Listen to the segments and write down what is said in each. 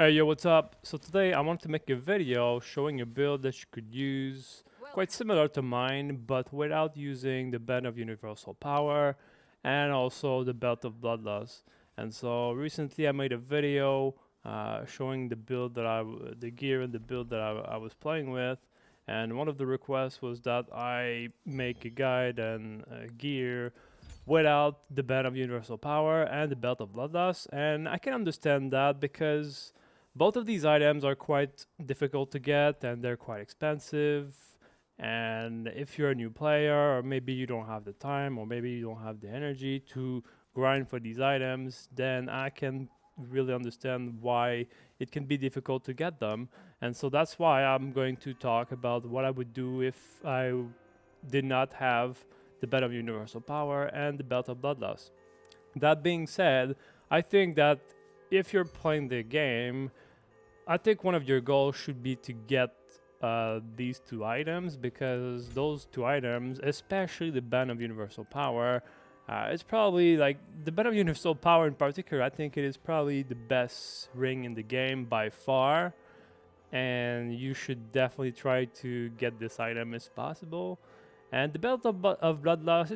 Hey yo, what's up? So today I want to make a video showing a build that you could use quite similar to mine, but without using the band of universal power and also the belt of bloodlust. And so recently I made a video showing the build that the gear and the build that I was playing with. And one of the requests was that I make a guide and gear without the band of universal power and the belt of bloodlust. And I can understand that because both of these items are quite difficult to get and they're quite expensive. And if you're a new player, or maybe you don't have the time, or maybe you don't have the energy to grind for these items, then I can really understand why it can be difficult to get them. And so that's why I'm going to talk about what I would do if I did not have the Belt of Universal Power and the Belt of Bloodlust. That being said, I think that if you're playing the game, I think one of your goals should be to get these two items, because those two items, especially the Band of Universal Power, it's probably like the Band of Universal Power in particular. I think it is probably the best ring in the game by far, and you should definitely try to get this item as possible. And the Belt of Bloodlust,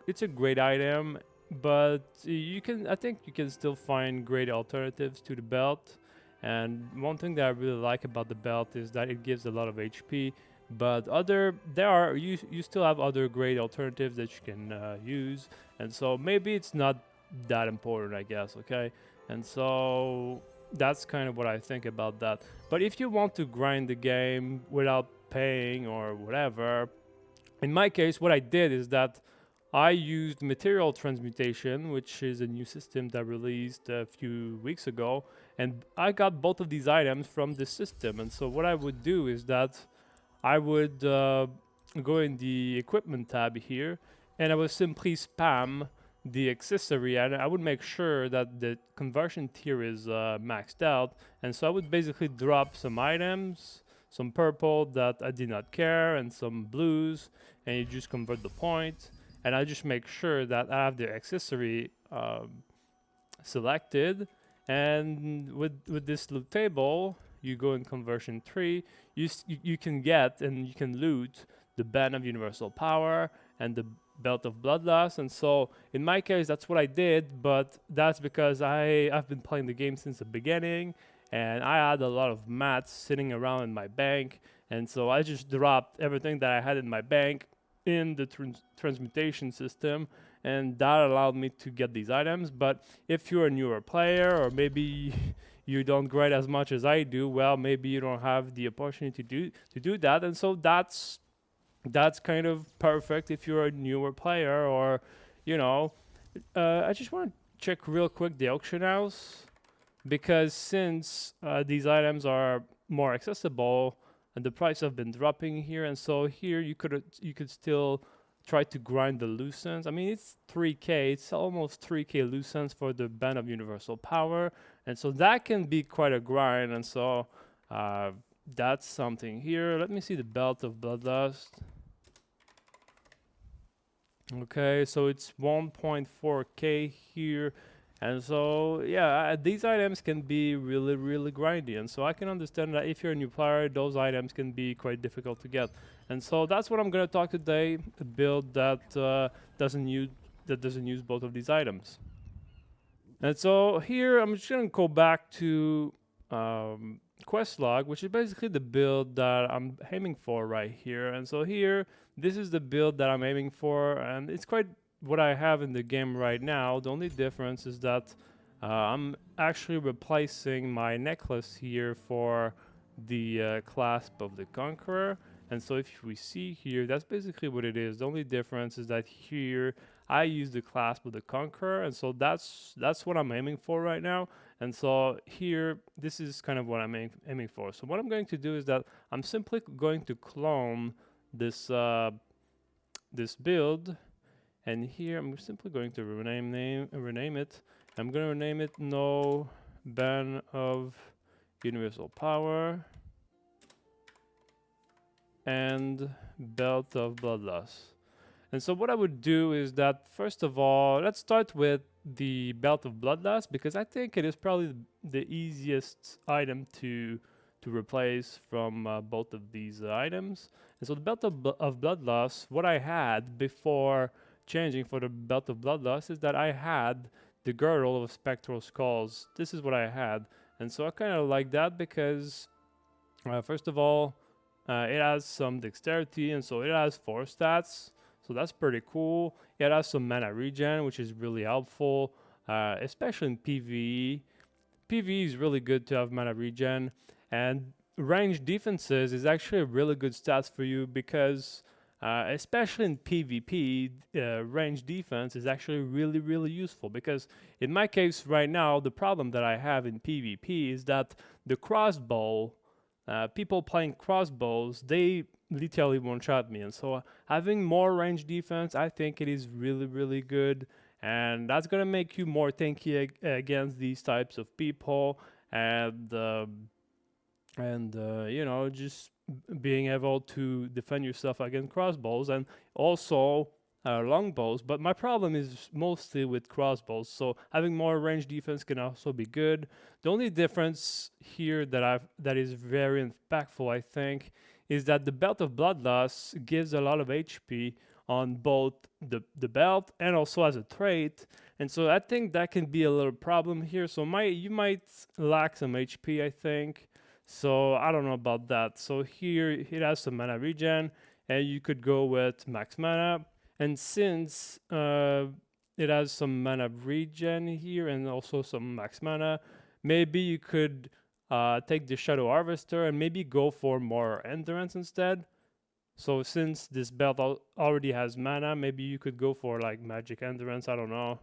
it's a great item, but you can I think you can still find great alternatives to the belt. And one thing that I really like about the belt is that it gives a lot of HP. But you still have other great alternatives that you can use, and so maybe it's not that important, I guess. Okay, and so that's kind of what I think about that. But if you want to grind the game without paying or whatever, in my case, what I did is that I used material transmutation, which is a new system that released a few weeks ago, and I got both of these items from this system. And so what I would do is that I would go in the equipment tab here, and I would simply spam the accessory, and I would make sure that the conversion tier is maxed out. And so I would basically drop some items, some purple that I did not care, and some blues, and you just convert the point. And I just make sure that I have the accessory selected. And with this loot table, you go in conversion tree. You can get and you can loot the band of universal power and the belt of bloodlust. And so in my case, that's what I did. But that's because I've been playing the game since the beginning, and I had a lot of mats sitting around in my bank. And so I just dropped everything that I had in my bank in the transmutation system, and that allowed me to get these items. But if you're a newer player, or maybe you don't grind as much as I do, well, maybe you don't have the opportunity to do that, and so that's kind of perfect if you're a newer player, or you know. I just want to check real quick the auction house, because since these items are more accessible and the price have been dropping here, and so here you could still try to grind the lucens. I mean, it's 3k, it's almost 3k lucens for the band of universal power, and so that can be quite a grind. And so uh, that's something here. Let me see the belt of bloodlust. Okay, so it's 1.4k here. And so, yeah, these items can be really, really grindy. And so I can understand that if you're a new player, those items can be quite difficult to get. And so that's what I'm going to talk today, a build that doesn't use both of these items. And so here, I'm just going to go back to quest log, which is basically the build that I'm aiming for right here. And so here, this is the build that I'm aiming for, and it's quite what I have in the game right now. The only difference is that I'm actually replacing my necklace here for the clasp of the conqueror. And so if we see here, that's basically what it is. The only difference is that here I use the clasp of the conqueror, and so that's what I'm aiming for right now. And so here, this is kind of what I'm aiming for. So what I'm going to do is that I'm simply going to clone this this build, and here I'm simply going to rename it. I'm going to rename it No Ban of Universal Power and Belt of Bloodlust. And so what I would do is that, first of all, let's start with the Belt of Bloodlust because I think it is probably the easiest item to replace from both of these items. And so the Belt of Bloodlust, what I had before changing for the Belt of Bloodlust is that I had the Girdle of Spectral Skulls. This is what I had. And so I kind of like that because, first of all, it has some dexterity, and so it has 4 stats. So that's pretty cool. It has some mana regen, which is really helpful, especially in PvE. PvE is really good to have mana regen, and ranged defenses is actually a really good stats for you because, especially in PvP, ranged defense is actually really, really useful. Because in my case right now, the problem that I have in PvP is that the crossbow, people playing crossbows, they literally one-shot me, and so having more range defense, I think it is really, really good, and that's gonna make you more tanky against these types of people, and you know, just being able to defend yourself against crossbows and also longbows. But my problem is mostly with crossbows, so having more range defense can also be good. The only difference here that is very impactful, I think, is that the Belt of Bloodlust gives a lot of HP on both the belt and also as a trait, and so I think that can be a little problem here. So you might lack some HP, I think. So I don't know about that. So here it has some mana regen, and you could go with max mana. And since it has some mana regen here and also some max mana, maybe you could take the Shadow Harvester and maybe go for more endurance instead. So since this belt already has mana, maybe you could go for like magic endurance. I don't know.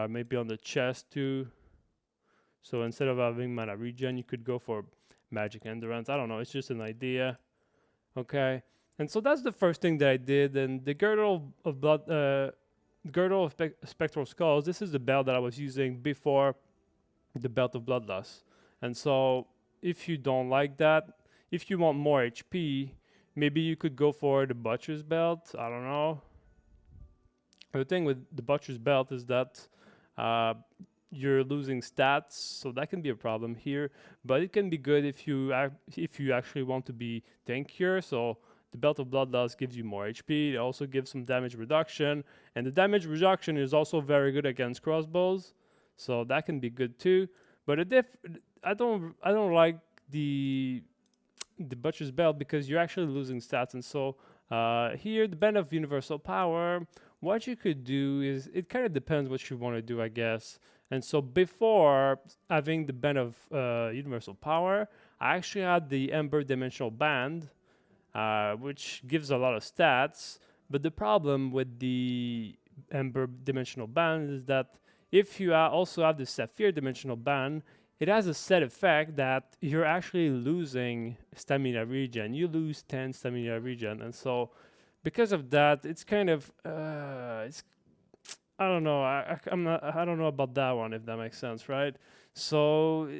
Maybe on the chest too. So instead of having mana regen, you could go for magic endurance. I don't know. It's just an idea. Okay. And so that's the first thing that I did. And the girdle of spectral skulls. This is the belt that I was using before the belt of bloodlust. And so if you don't like that, if you want more HP, maybe you could go for the butcher's belt. I don't know. The thing with the butcher's belt is that you're losing stats, so that can be a problem here. But it can be good if you actually want to be tankier. So the Belt of Bloodlust gives you more HP. It also gives some damage reduction, and the damage reduction is also very good against crossbows, so that can be good too. But I don't like the butcher's belt because you're actually losing stats, and so here the band of universal power. What you could do is it kind of depends what you want to do, I guess. And so before having the band of universal power, I actually had the Ember Dimensional Band, which gives a lot of stats. But the problem with the Ember Dimensional Band is that if you also have the Sapphire Dimensional Band, it has a set effect that you're actually losing stamina regen. You lose 10 stamina regen, and so because of that, it's kind of it's I don't know. I don't know about that one, if that makes sense, right? So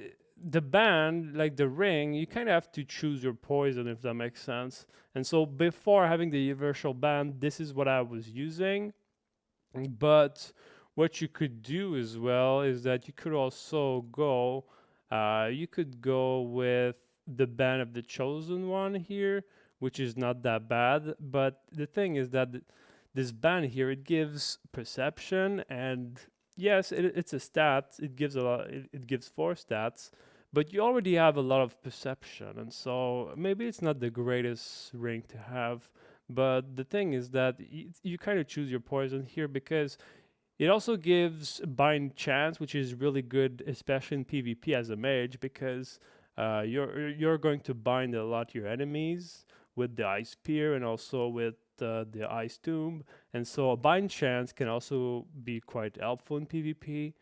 the band, like the ring, you kind of have to choose your poison, if that makes sense. And so before having the universal band, this is what I was using. But what you could do as well is that you could also go, you could go with the band of the chosen one here, which is not that bad. But the thing is that this band here, it gives perception, and yes, it's a stat. It gives a lot. It gives 4 stats, but you already have a lot of perception, and so maybe it's not the greatest ring to have. But the thing is that you kind of choose your poison here because it also gives bind chance, which is really good, especially in PvP as a mage, because you're going to bind a lot your enemies with the ice spear and also with the ice tomb, and so a bind chance can also be quite helpful in PvP.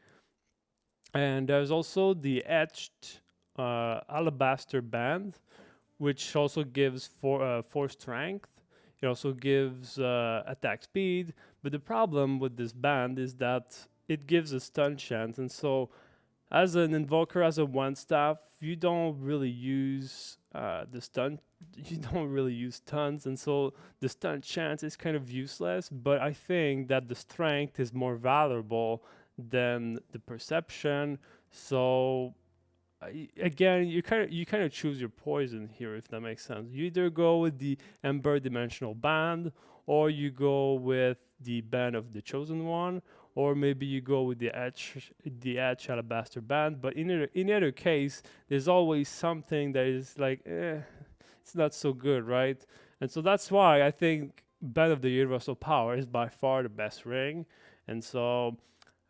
And there's also the etched alabaster band, which also gives 4 strength. It also gives attack speed, but the problem with this band is that it gives a stun chance, and so as an invoker, as a one staff, you don't really use you don't really use stuns, and so the stun chance is kind of useless. But I think that the strength is more valuable than the perception. So again, you kind of choose your poison here, if that makes sense. You either go with the Ember Dimensional Band, or you go with the Band of the Chosen One, or maybe you go with the Edge Alabaster Band. But in either case, there's always something that is like, it's not so good, right? And so that's why I think Band of the Universal Power is by far the best ring. And so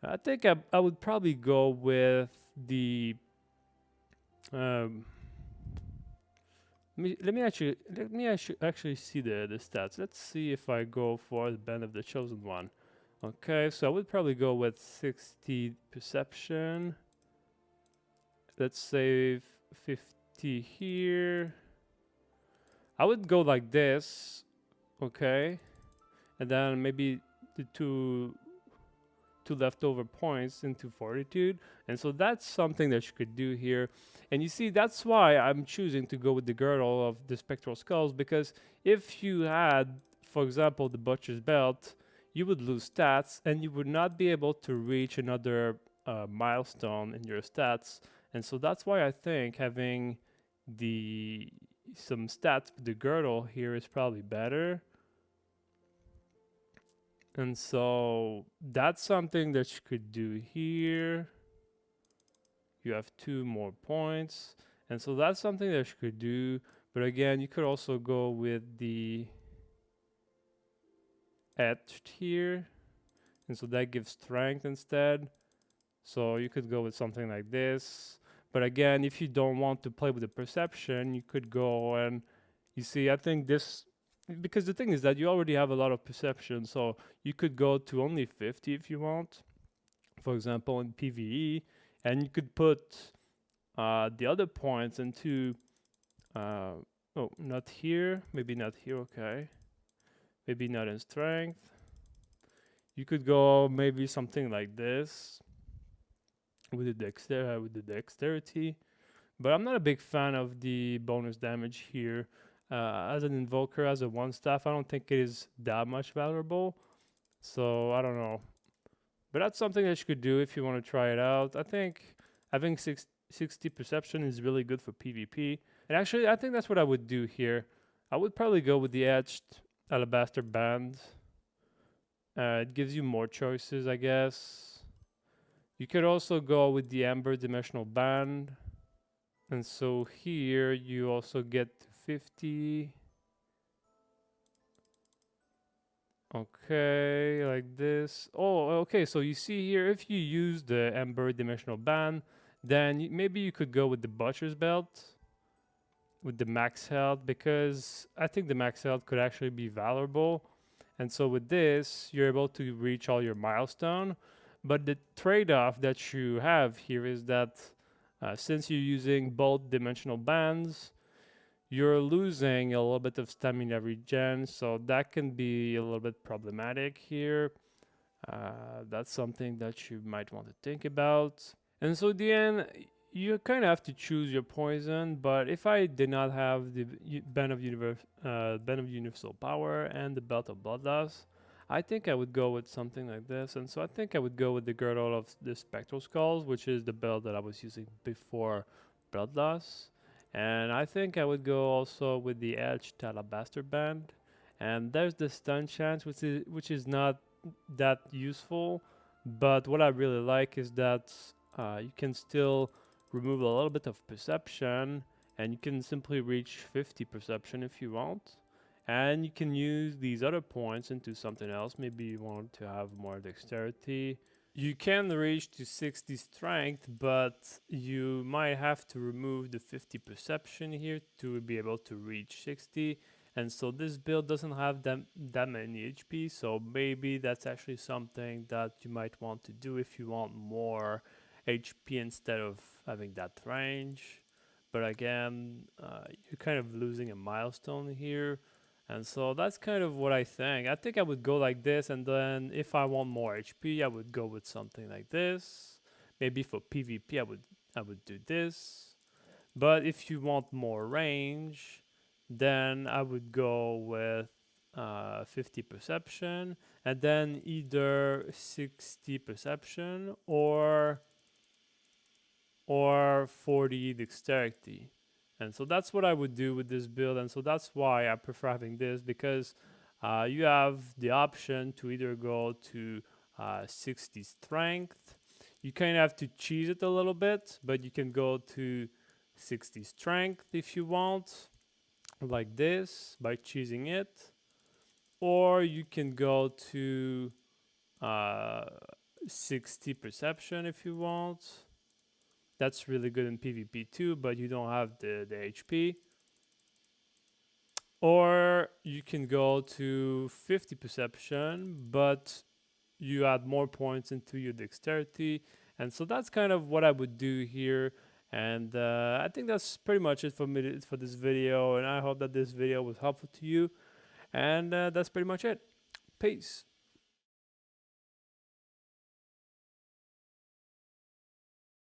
I think I would probably go with the um, let me actually see the stats. Let's see if I go for the Band of the Chosen One. Okay, so I would probably go with 60 perception. Let's say 50 here. I would go like this, okay, and then maybe the two leftover points into fortitude. And so that's something that you could do here. And you see, that's why I'm choosing to go with the girdle of the spectral skulls, because if you had, for example, the butcher's belt, you would lose stats and you would not be able to reach another milestone in your stats. And so that's why I think having the some stats with the girdle here is probably better. And so that's something that you could do here. You have 2 more points. And so that's something that you could do. But again, you could also go with the etched here. And so that gives strength instead. So you could go with something like this. But again, if you don't want to play with the perception, you could go and you see, I think this, because the thing is that you already have a lot of perception. So you could go to only 50 if you want, for example, in PvE, and you could put the other points into, oh, not here, maybe not here, okay. Maybe not in strength. You could go maybe something like this with the dexterity. But I'm not a big fan of the bonus damage here. As an invoker, as a one staff, I don't think it is that much valuable. So I don't know. But that's something that you could do if you want to try it out. I think having 60 perception is really good for PvP. And actually, I think that's what I would do here. I would probably go with the Edged Alabaster Band. It gives you more choices, I guess. You could also go with the Amber Dimensional Band. And so here you also get to 50. Okay, like this. Oh, okay, so you see here, if you use the Ember Dimensional Band, then maybe you could go with the Butcher's Belt with the max health, because I think the max health could actually be valuable. And so with this, you're able to reach all your milestone. But the trade-off that you have here is that since you're using both dimensional bands, you're losing a little bit of stamina regen, so that can be a little bit problematic here. That's something that you might want to think about. And so at the end, you kind of have to choose your poison. But if I did not have the Band of Universal Power and the Belt of Bloodlust, I think I would go with something like this. And so I think I would go with the Girdle of the Spectral Skulls, which is the belt that I was using before Bloodlust. And I think I would go also with the Edged Alabaster Band. And there's the stun chance, which is not that useful. But what I really like is that you can still remove a little bit of perception, and you can simply reach 50 perception if you want. And you can use these other points into something else. Maybe you want to have more dexterity. You can reach to 60 strength, but you might have to remove the 50 perception here to be able to reach 60. And so this build doesn't have that many HP, so maybe that's actually something that you might want to do if you want more HP instead of having that range. But again, you're kind of losing a milestone here. And so that's kind of what I think. I think I would go like this, and then if I want more HP, I would go with something like this. Maybe for PvP, I would do this. But if you want more range, Then I would go with 50 perception, and then either 60 perception or 40 dexterity. And so that's what I would do with this build, and so that's why I prefer having this, because you have the option to either go to 60 strength. You kind of have to cheese it a little bit, but you can go to 60 strength if you want, like this, by cheesing it. Or you can go to uh, 60 perception if you want. That's really good in PvP too, but you don't have the HP. Or you can go to 50 perception, but you add more points into your dexterity. And so that's kind of what I would do here. And I think that's pretty much it for me for this video. And I hope that this video was helpful to you. And that's pretty much it. Peace.